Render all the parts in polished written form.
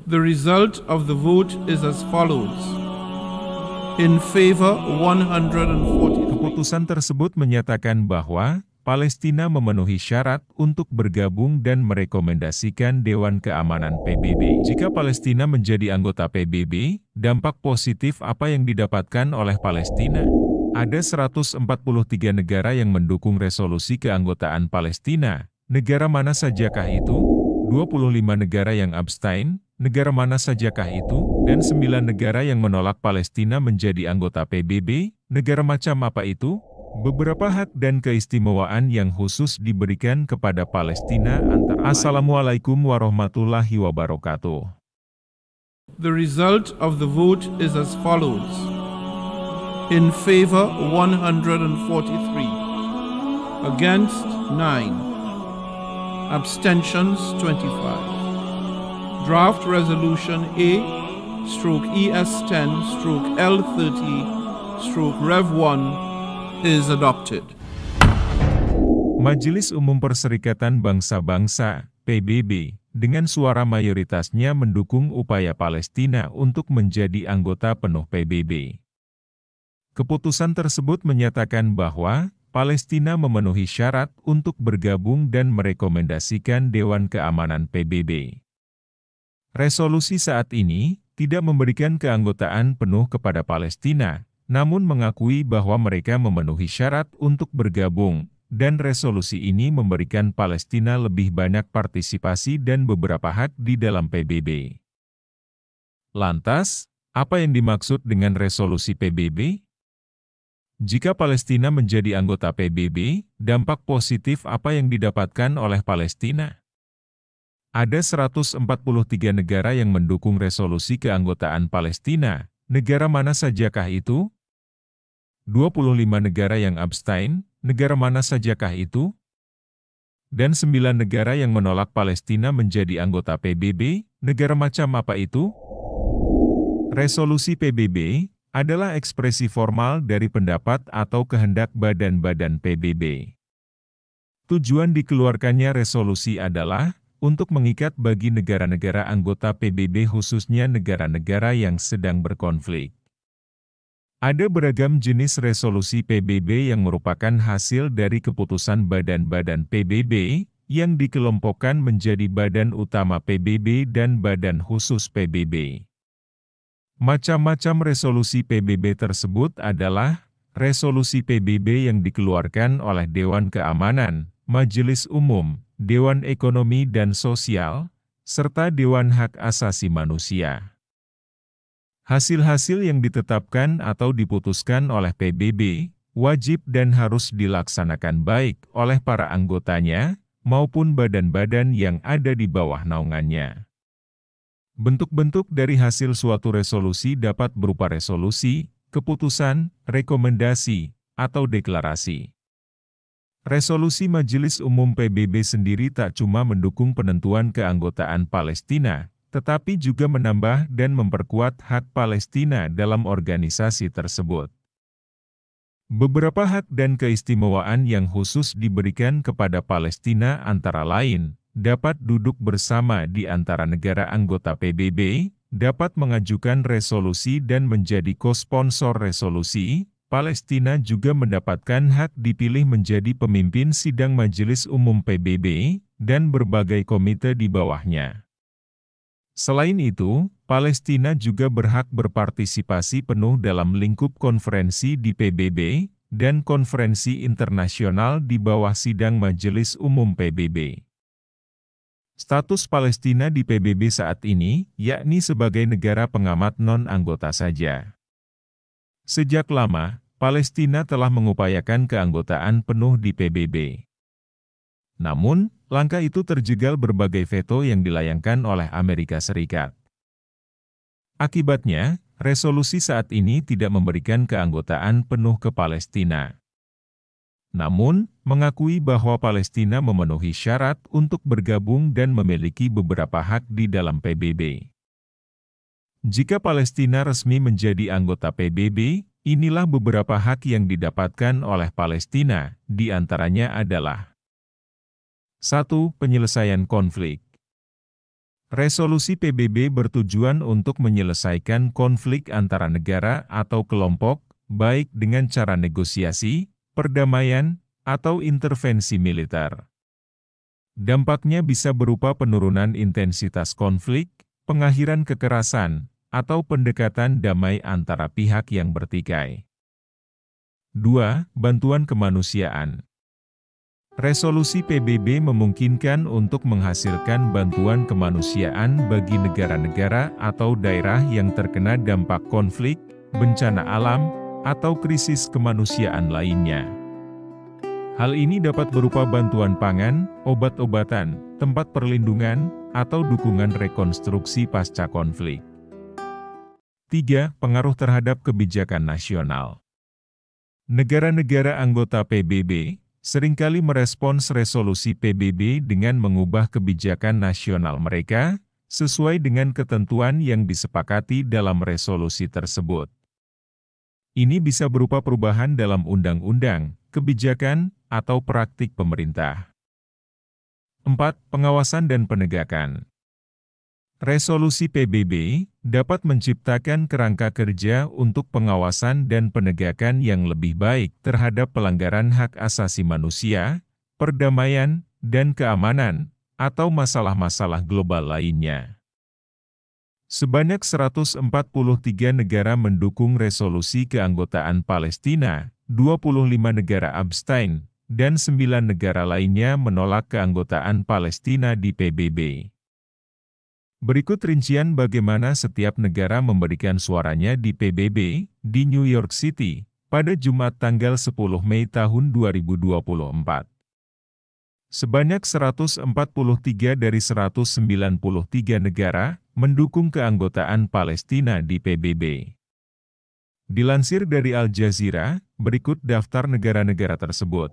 The result of the vote is as follows. In favor 143. Keputusan tersebut menyatakan bahwa Palestina memenuhi syarat untuk bergabung dan merekomendasikan Dewan Keamanan PBB. Jika Palestina menjadi anggota PBB, dampak positif apa yang didapatkan oleh Palestina? Ada 143 negara yang mendukung resolusi keanggotaan Palestina. Negara mana sajakah itu? 25 negara yang abstain, negara mana sajakah itu? Dan 9 negara yang menolak Palestina menjadi anggota PBB, negara macam apa itu? Beberapa hak dan keistimewaan yang khusus diberikan kepada Palestina antara Assalamualaikum warahmatullahi wabarakatuh. The result of the vote is as follows. In favor 143. Against 9. Abstentions 25. Draft Resolution A/ES10/L30/Rev1 is adopted. Majelis Umum Perserikatan Bangsa-Bangsa, PBB, dengan suara mayoritasnya mendukung upaya Palestina untuk menjadi anggota penuh PBB. Keputusan tersebut menyatakan bahwa Palestina memenuhi syarat untuk bergabung dan merekomendasikan Dewan Keamanan PBB. Resolusi saat ini tidak memberikan keanggotaan penuh kepada Palestina, namun mengakui bahwa mereka memenuhi syarat untuk bergabung, dan resolusi ini memberikan Palestina lebih banyak partisipasi dan beberapa hak di dalam PBB. Lantas, apa yang dimaksud dengan resolusi PBB? Jika Palestina menjadi anggota PBB, dampak positif apa yang didapatkan oleh Palestina? Ada 143 negara yang mendukung resolusi keanggotaan Palestina. Negara mana sajakah itu? 25 negara yang abstain, negara mana sajakah itu? Dan 9 negara yang menolak Palestina menjadi anggota PBB, negara macam apa itu? Resolusi PBB adalah ekspresi formal dari pendapat atau kehendak badan-badan PBB. Tujuan dikeluarkannya resolusi adalah untuk mengikat bagi negara-negara anggota PBB khususnya negara-negara yang sedang berkonflik. Ada beragam jenis resolusi PBB yang merupakan hasil dari keputusan badan-badan PBB yang dikelompokkan menjadi badan utama PBB dan badan khusus PBB. Macam-macam resolusi PBB tersebut adalah resolusi PBB yang dikeluarkan oleh Dewan Keamanan, Majelis Umum, Dewan Ekonomi dan Sosial, serta Dewan Hak Asasi Manusia. Hasil-hasil yang ditetapkan atau diputuskan oleh PBB, wajib dan harus dilaksanakan baik oleh para anggotanya, maupun badan-badan yang ada di bawah naungannya. Bentuk-bentuk dari hasil suatu resolusi dapat berupa resolusi, keputusan, rekomendasi, atau deklarasi. Resolusi Majelis Umum PBB sendiri tak cuma mendukung penentuan keanggotaan Palestina, tetapi juga menambah dan memperkuat hak Palestina dalam organisasi tersebut. Beberapa hak dan keistimewaan yang khusus diberikan kepada Palestina antara lain, dapat duduk bersama di antara negara anggota PBB, dapat mengajukan resolusi dan menjadi ko-sponsor resolusi. Palestina juga mendapatkan hak dipilih menjadi pemimpin sidang Majelis Umum PBB, dan berbagai komite di bawahnya. Selain itu, Palestina juga berhak berpartisipasi penuh dalam lingkup konferensi di PBB, dan konferensi internasional di bawah sidang Majelis Umum PBB. Status Palestina di PBB saat ini, yakni sebagai negara pengamat non-anggota saja. Sejak lama, Palestina telah mengupayakan keanggotaan penuh di PBB. Namun, langkah itu terjegal berbagai veto yang dilayangkan oleh Amerika Serikat. Akibatnya, resolusi saat ini tidak memberikan keanggotaan penuh ke Palestina. Namun, mengakui bahwa Palestina memenuhi syarat untuk bergabung dan memiliki beberapa hak di dalam PBB. Jika Palestina resmi menjadi anggota PBB, inilah beberapa hak yang didapatkan oleh Palestina, di antaranya adalah 1. Penyelesaian konflik. Resolusi PBB bertujuan untuk menyelesaikan konflik antara negara atau kelompok, baik dengan cara negosiasi, perdamaian, atau intervensi militer. Dampaknya bisa berupa penurunan intensitas konflik, pengakhiran kekerasan, atau pendekatan damai antara pihak yang bertikai. 2. Bantuan kemanusiaan. Resolusi PBB memungkinkan untuk menghasilkan bantuan kemanusiaan bagi negara-negara atau daerah yang terkena dampak konflik, bencana alam, atau krisis kemanusiaan lainnya. Hal ini dapat berupa bantuan pangan, obat-obatan, tempat perlindungan, atau dukungan rekonstruksi pasca konflik. 3. Pengaruh terhadap kebijakan nasional. Negara-negara anggota PBB seringkali merespons resolusi PBB dengan mengubah kebijakan nasional mereka, sesuai dengan ketentuan yang disepakati dalam resolusi tersebut. Ini bisa berupa perubahan dalam undang-undang, kebijakan, atau praktik pemerintah. 4. Pengawasan dan penegakan. Resolusi PBB dapat menciptakan kerangka kerja untuk pengawasan dan penegakan yang lebih baik terhadap pelanggaran hak asasi manusia, perdamaian, dan keamanan, atau masalah-masalah global lainnya. Sebanyak 143 negara mendukung resolusi keanggotaan Palestina, 25 negara abstain, dan 9 negara lainnya menolak keanggotaan Palestina di PBB. Berikut rincian bagaimana setiap negara memberikan suaranya di PBB, di New York City, pada Jumat tanggal 10 Mei tahun 2024. Sebanyak 143 dari 193 negara mendukung keanggotaan Palestina di PBB. Dilansir dari Al Jazeera, berikut daftar negara-negara tersebut.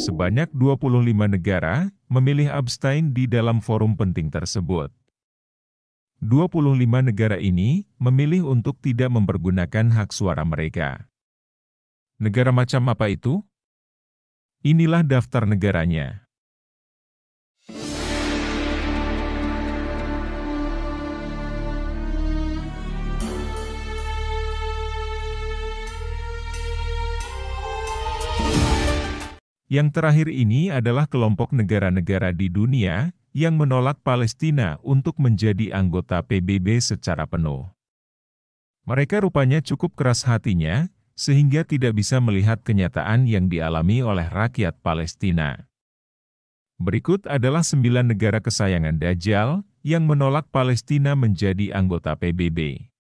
Sebanyak 25 negara memilih abstain di dalam forum penting tersebut. 25 negara ini memilih untuk tidak mempergunakan hak suara mereka. Negara macam apa itu? Inilah daftar negaranya. Yang terakhir ini adalah kelompok negara-negara di dunia yang menolak Palestina untuk menjadi anggota PBB secara penuh. Mereka rupanya cukup keras hatinya, sehingga tidak bisa melihat kenyataan yang dialami oleh rakyat Palestina. Berikut adalah 9 negara kesayangan Dajjal yang menolak Palestina menjadi anggota PBB.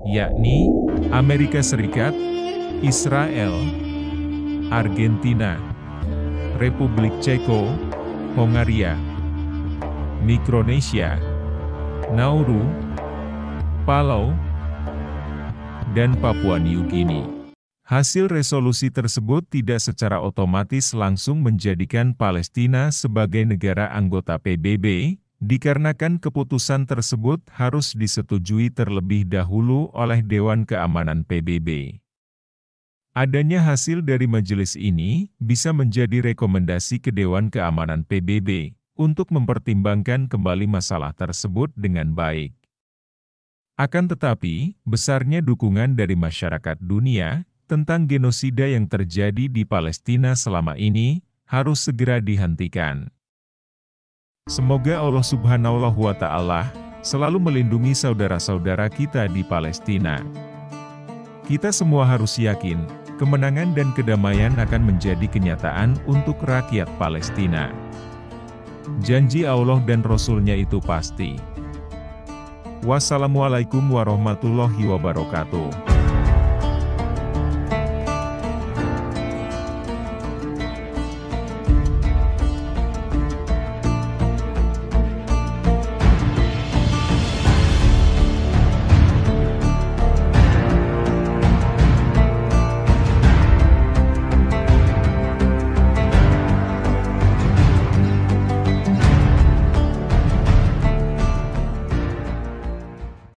Yakni Amerika Serikat, Israel, Argentina, Republik Ceko, Hongaria, Mikronesia, Nauru, Palau, dan Papua New Guinea. Hasil resolusi tersebut tidak secara otomatis langsung menjadikan Palestina sebagai negara anggota PBB, dikarenakan keputusan tersebut harus disetujui terlebih dahulu oleh Dewan Keamanan PBB. Adanya hasil dari majelis ini bisa menjadi rekomendasi ke Dewan Keamanan PBB untuk mempertimbangkan kembali masalah tersebut dengan baik. Akan tetapi, besarnya dukungan dari masyarakat dunia tentang genosida yang terjadi di Palestina selama ini harus segera dihentikan. Semoga Allah Subhanahu wa Ta'ala selalu melindungi saudara-saudara kita di Palestina. Kita semua harus yakin, kemenangan dan kedamaian akan menjadi kenyataan untuk rakyat Palestina. Janji Allah dan Rasul-Nya itu pasti. Wassalamualaikum warahmatullahi wabarakatuh.